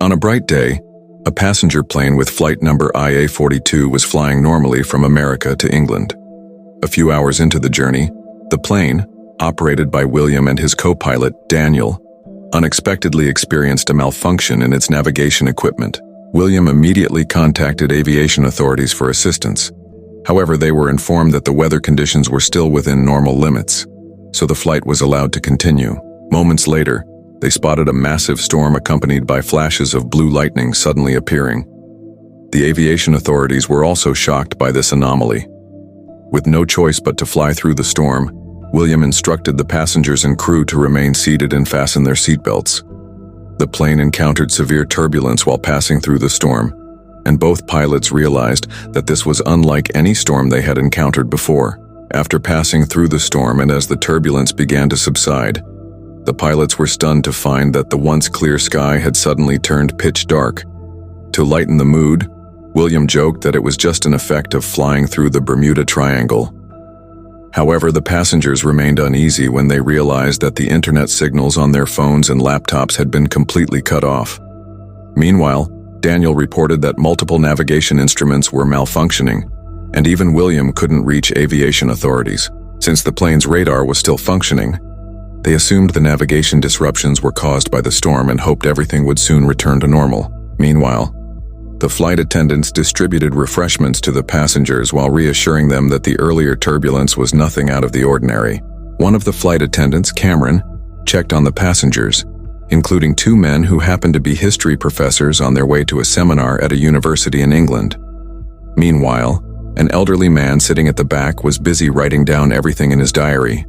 On a bright day, a passenger plane with flight number IA-42 was flying normally from America to England. A few hours into the journey, the plane, operated by William and his co-pilot, Daniel, unexpectedly experienced a malfunction in its navigation equipment. William immediately contacted aviation authorities for assistance. However, they were informed that the weather conditions were still within normal limits, so the flight was allowed to continue. Moments later, they spotted a massive storm accompanied by flashes of blue lightning suddenly appearing. The aviation authorities were also shocked by this anomaly. With no choice but to fly through the storm, William instructed the passengers and crew to remain seated and fasten their seatbelts. The plane encountered severe turbulence while passing through the storm, and both pilots realized that this was unlike any storm they had encountered before. After passing through the storm and as the turbulence began to subside, the pilots were stunned to find that the once clear sky had suddenly turned pitch dark. To lighten the mood, William joked that it was just an effect of flying through the Bermuda Triangle. However, the passengers remained uneasy when they realized that the internet signals on their phones and laptops had been completely cut off. Meanwhile, Daniel reported that multiple navigation instruments were malfunctioning, and even William couldn't reach aviation authorities. Since the plane's radar was still functioning, they assumed the navigation disruptions were caused by the storm and hoped everything would soon return to normal. Meanwhile, the flight attendants distributed refreshments to the passengers while reassuring them that the earlier turbulence was nothing out of the ordinary. One of the flight attendants, Cameron, checked on the passengers, including two men who happened to be history professors on their way to a seminar at a university in England. Meanwhile, an elderly man sitting at the back was busy writing down everything in his diary.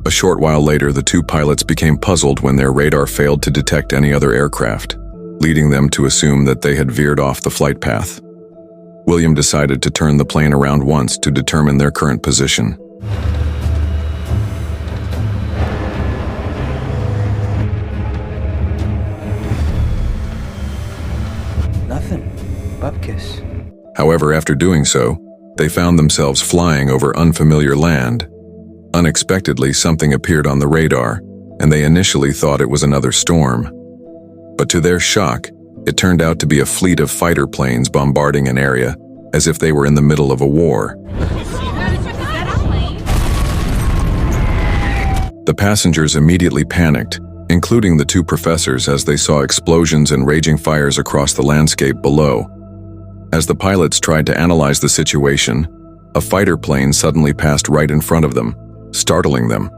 A short while later, the two pilots became puzzled when their radar failed to detect any other aircraft, leading them to assume that they had veered off the flight path. William decided to turn the plane around once to determine their current position. Nothing. Bupkis. However, after doing so, they found themselves flying over unfamiliar land. Unexpectedly, something appeared on the radar, and they initially thought it was another storm. But to their shock, it turned out to be a fleet of fighter planes bombarding an area, as if they were in the middle of a war. The passengers immediately panicked, including the two professors, as they saw explosions and raging fires across the landscape below. As the pilots tried to analyze the situation, a fighter plane suddenly passed right in front of them, startling them.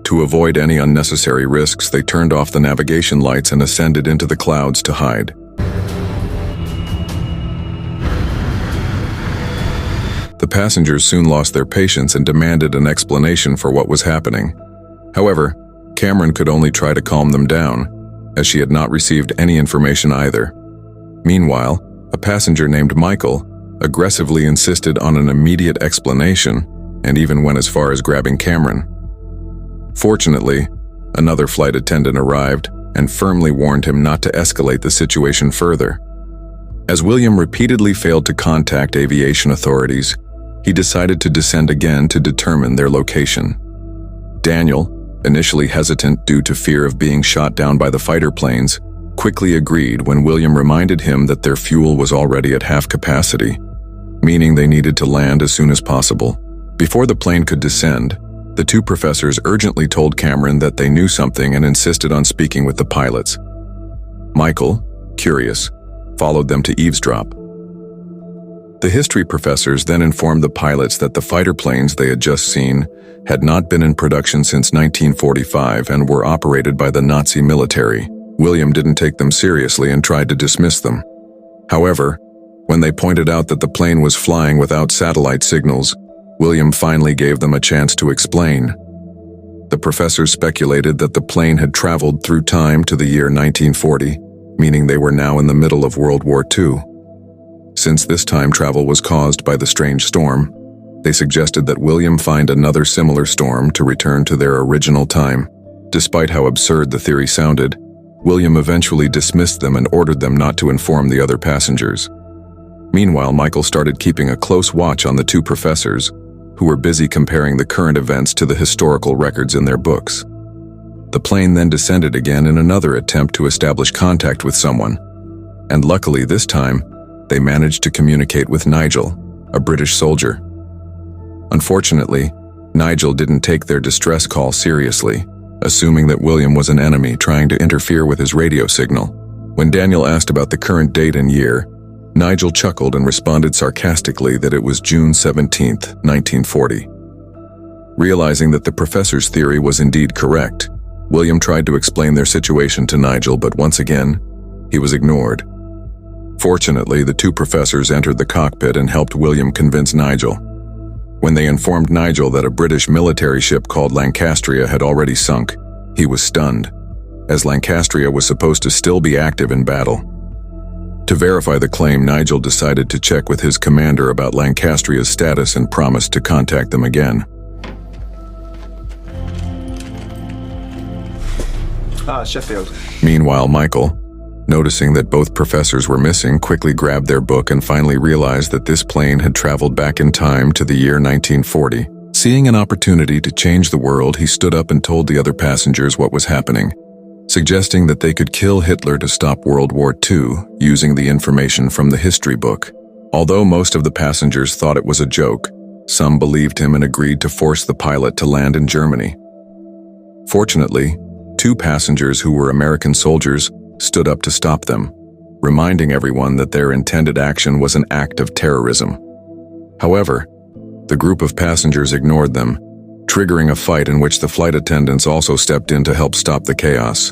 To avoid any unnecessary risks, they turned off the navigation lights and ascended into the clouds to hide. The passengers soon lost their patience and demanded an explanation for what was happening. However, Cameron could only try to calm them down, as she had not received any information either. Meanwhile, a passenger named Michael aggressively insisted on an immediate explanation and even went as far as grabbing Cameron. Fortunately, another flight attendant arrived and firmly warned him not to escalate the situation further. As William repeatedly failed to contact aviation authorities, he decided to descend again to determine their location. Daniel, initially hesitant due to fear of being shot down by the fighter planes, quickly agreed when William reminded him that their fuel was already at half capacity, meaning they needed to land as soon as possible. Before the plane could descend, the two professors urgently told Cameron that they knew something and insisted on speaking with the pilots. Michael, curious, followed them to eavesdrop. The history professors then informed the pilots that the fighter planes they had just seen had not been in production since 1945 and were operated by the Nazi military. William didn't take them seriously and tried to dismiss them. However, when they pointed out that the plane was flying without satellite signals, William finally gave them a chance to explain. The professors speculated that the plane had traveled through time to the year 1940, meaning they were now in the middle of World War II. Since this time travel was caused by the strange storm, they suggested that William find another similar storm to return to their original time. Despite how absurd the theory sounded, William eventually dismissed them and ordered them not to inform the other passengers. Meanwhile, Michael started keeping a close watch on the two professors, who were busy comparing the current events to the historical records in their books. The plane then descended again in another attempt to establish contact with someone, and luckily this time, they managed to communicate with Nigel, a British soldier. Unfortunately, Nigel didn't take their distress call seriously, assuming that William was an enemy trying to interfere with his radio signal. When Daniel asked about the current date and year, Nigel chuckled and responded sarcastically that it was June 17, 1940. Realizing that the professor's theory was indeed correct, William tried to explain their situation to Nigel, but once again, he was ignored. Fortunately, the two professors entered the cockpit and helped William convince Nigel. When they informed Nigel that a British military ship called Lancastria had already sunk, he was stunned, as Lancastria was supposed to still be active in battle. To verify the claim, Nigel decided to check with his commander about Lancastria's status and promised to contact them again. Sheffield. Meanwhile, Michael, noticing that both professors were missing, quickly grabbed their book and finally realized that this plane had traveled back in time to the year 1940. Seeing an opportunity to change the world, he stood up and told the other passengers what was happening, suggesting that they could kill Hitler to stop World War II using the information from the history book. Although most of the passengers thought it was a joke, some believed him and agreed to force the pilot to land in Germany. Fortunately, two passengers who were American soldiers stood up to stop them, reminding everyone that their intended action was an act of terrorism. However, the group of passengers ignored them, triggering a fight in which the flight attendants also stepped in to help stop the chaos.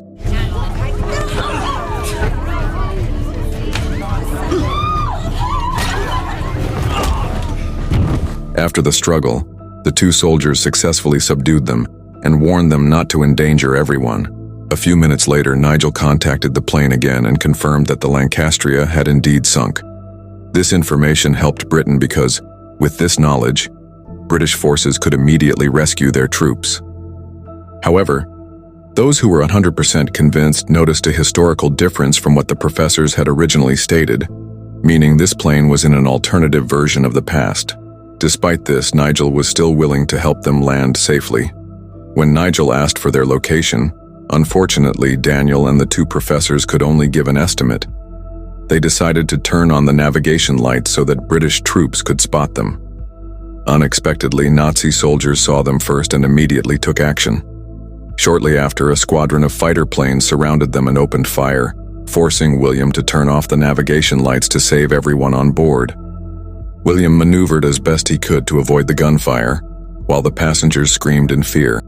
After the struggle, the two soldiers successfully subdued them and warned them not to endanger everyone. A few minutes later, Nigel contacted the plane again and confirmed that the Lancastria had indeed sunk. This information helped Britain because, with this knowledge, British forces could immediately rescue their troops. However, those who were 100% convinced noticed a historical difference from what the professors had originally stated, meaning this plane was in an alternative version of the past. Despite this, Nigel was still willing to help them land safely. When Nigel asked for their location, unfortunately, Daniel and the two professors could only give an estimate. They decided to turn on the navigation lights so that British troops could spot them. Unexpectedly, Nazi soldiers saw them first and immediately took action. Shortly after, a squadron of fighter planes surrounded them and opened fire, forcing William to turn off the navigation lights to save everyone on board. William maneuvered as best he could to avoid the gunfire, while the passengers screamed in fear.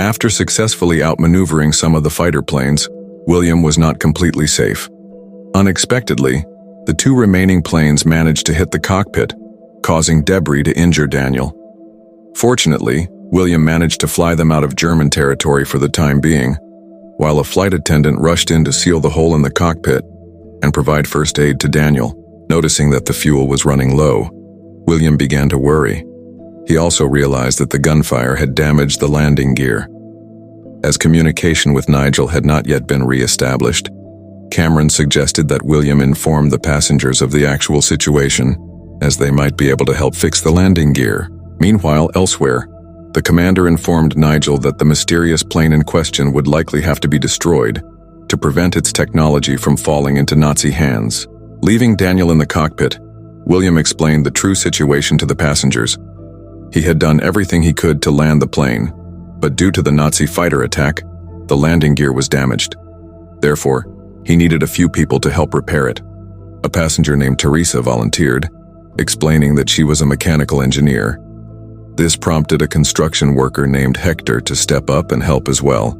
After successfully outmaneuvering some of the fighter planes, William was not completely safe. Unexpectedly, the two remaining planes managed to hit the cockpit, causing debris to injure Daniel. Fortunately, William managed to fly them out of German territory for the time being, while a flight attendant rushed in to seal the hole in the cockpit and provide first aid to Daniel. Noticing that the fuel was running low, William began to worry. He also realized that the gunfire had damaged the landing gear. As communication with Nigel had not yet been re-established, Cameron suggested that William inform the passengers of the actual situation, as they might be able to help fix the landing gear. Meanwhile, elsewhere, the commander informed Nigel that the mysterious plane in question would likely have to be destroyed to prevent its technology from falling into Nazi hands. Leaving Daniel in the cockpit, William explained the true situation to the passengers. He had done everything he could to land the plane, but due to the Nazi fighter attack, the landing gear was damaged. Therefore, he needed a few people to help repair it. A passenger named Teresa volunteered, explaining that she was a mechanical engineer. This prompted a construction worker named Hector to step up and help as well.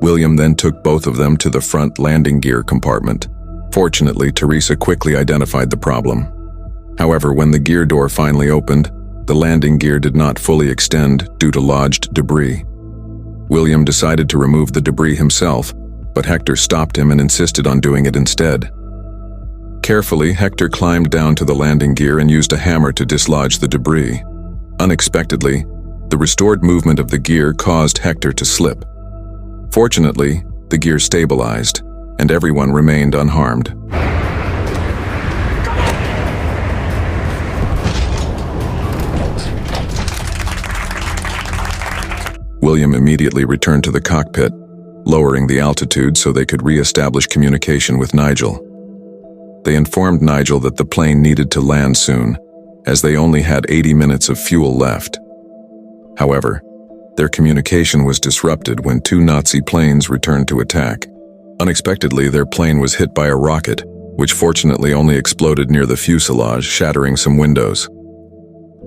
William then took both of them to the front landing gear compartment. Fortunately, Teresa quickly identified the problem. However, when the gear door finally opened, the landing gear did not fully extend due to lodged debris. William decided to remove the debris himself, but Hector stopped him and insisted on doing it instead. Carefully, Hector climbed down to the landing gear and used a hammer to dislodge the debris. Unexpectedly, the restored movement of the gear caused Hector to slip. Fortunately, the gear stabilized, and everyone remained unharmed. William immediately returned to the cockpit, lowering the altitude so they could re-establish communication with Nigel. They informed Nigel that the plane needed to land soon, as they only had 80 minutes of fuel left. However, their communication was disrupted when two Nazi planes returned to attack. Unexpectedly, their plane was hit by a rocket, which fortunately only exploded near the fuselage, shattering some windows.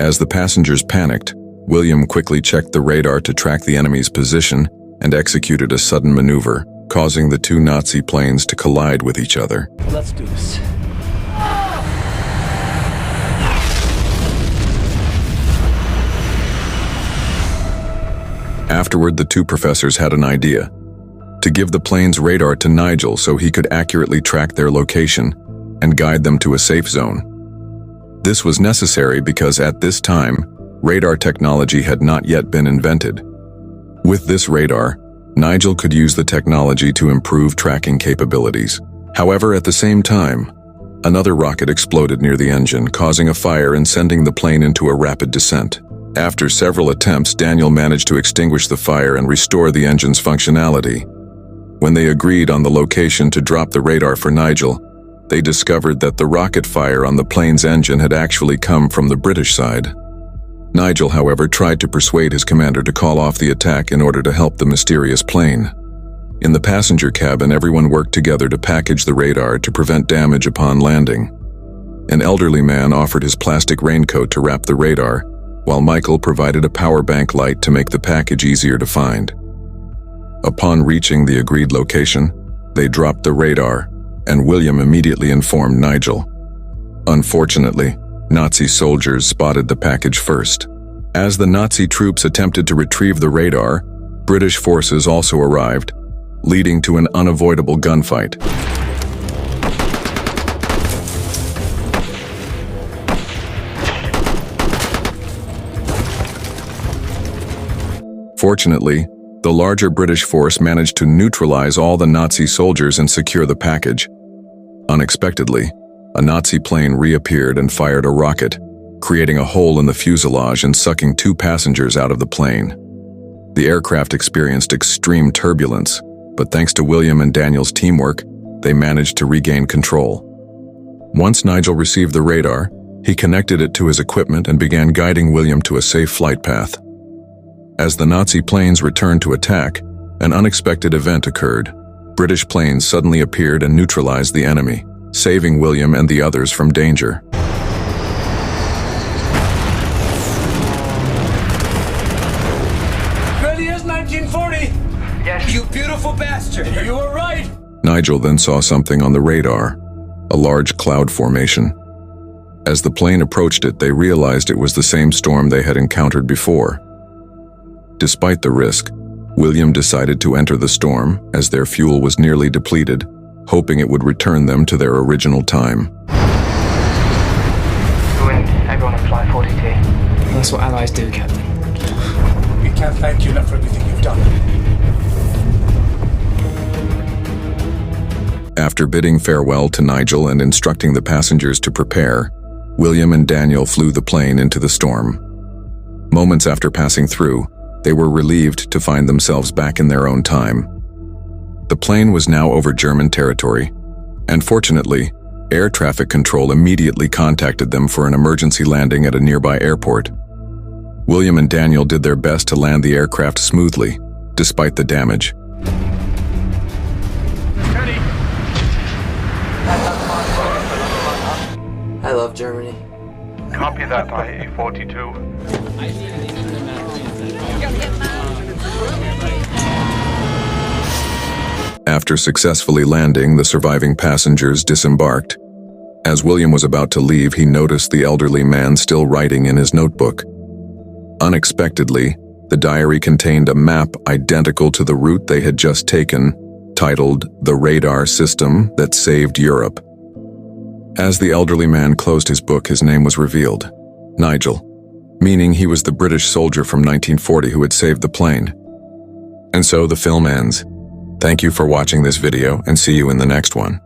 As the passengers panicked, William quickly checked the radar to track the enemy's position and executed a sudden maneuver, causing the two Nazi planes to collide with each other. Let's do this. Afterward, the two professors had an idea: to give the plane's radar to Nigel so he could accurately track their location and guide them to a safe zone. This was necessary because at this time, radar technology had not yet been invented. With this radar, Nigel could use the technology to improve tracking capabilities. However, at the same time, another rocket exploded near the engine, causing a fire and sending the plane into a rapid descent. After several attempts, Daniel managed to extinguish the fire and restore the engine's functionality. When they agreed on the location to drop the radar for Nigel, they discovered that the rocket fire on the plane's engine had actually come from the British side. Nigel, however, tried to persuade his commander to call off the attack in order to help the mysterious plane. In the passenger cabin, everyone worked together to package the radar to prevent damage upon landing. An elderly man offered his plastic raincoat to wrap the radar, while Michael provided a power bank light to make the package easier to find. Upon reaching the agreed location, they dropped the radar, and William immediately informed Nigel. Unfortunately, Nazi soldiers spotted the package first. As the Nazi troops attempted to retrieve the radar, British forces also arrived, leading to an unavoidable gunfight. Fortunately, the larger British force managed to neutralize all the Nazi soldiers and secure the package. Unexpectedly, a Nazi plane reappeared and fired a rocket, creating a hole in the fuselage and sucking two passengers out of the plane. The aircraft experienced extreme turbulence, but thanks to William and Daniel's teamwork, they managed to regain control. Once Nigel received the radar, he connected it to his equipment and began guiding William to a safe flight path. As the Nazi planes returned to attack, an unexpected event occurred. British planes suddenly appeared and neutralized the enemy, saving William and the others from danger. Ready as 1940! Yes. You beautiful bastard! You were right! Nigel then saw something on the radar, a large cloud formation. As the plane approached it, they realized it was the same storm they had encountered before. Despite the risk, William decided to enter the storm as their fuel was nearly depleted, hoping it would return them to their original time. Wind, everyone on flight 42. That's what allies do, Captain. We can't thank you enough for everything you've done. After bidding farewell to Nigel and instructing the passengers to prepare, William and Daniel flew the plane into the storm. Moments after passing through, they were relieved to find themselves back in their own time. The plane was now over German territory, and fortunately, air traffic control immediately contacted them for an emergency landing at a nearby airport. William and Daniel did their best to land the aircraft smoothly, despite the damage. Ready. I love Germany. Copy that by A42. After successfully landing, the surviving passengers disembarked. As William was about to leave, he noticed the elderly man still writing in his notebook. Unexpectedly, the diary contained a map identical to the route they had just taken, titled "The Radar System That Saved Europe." As the elderly man closed his book, his name was revealed: Nigel, meaning he was the British soldier from 1940 who had saved the plane. And so the film ends. Thank you for watching this video and see you in the next one.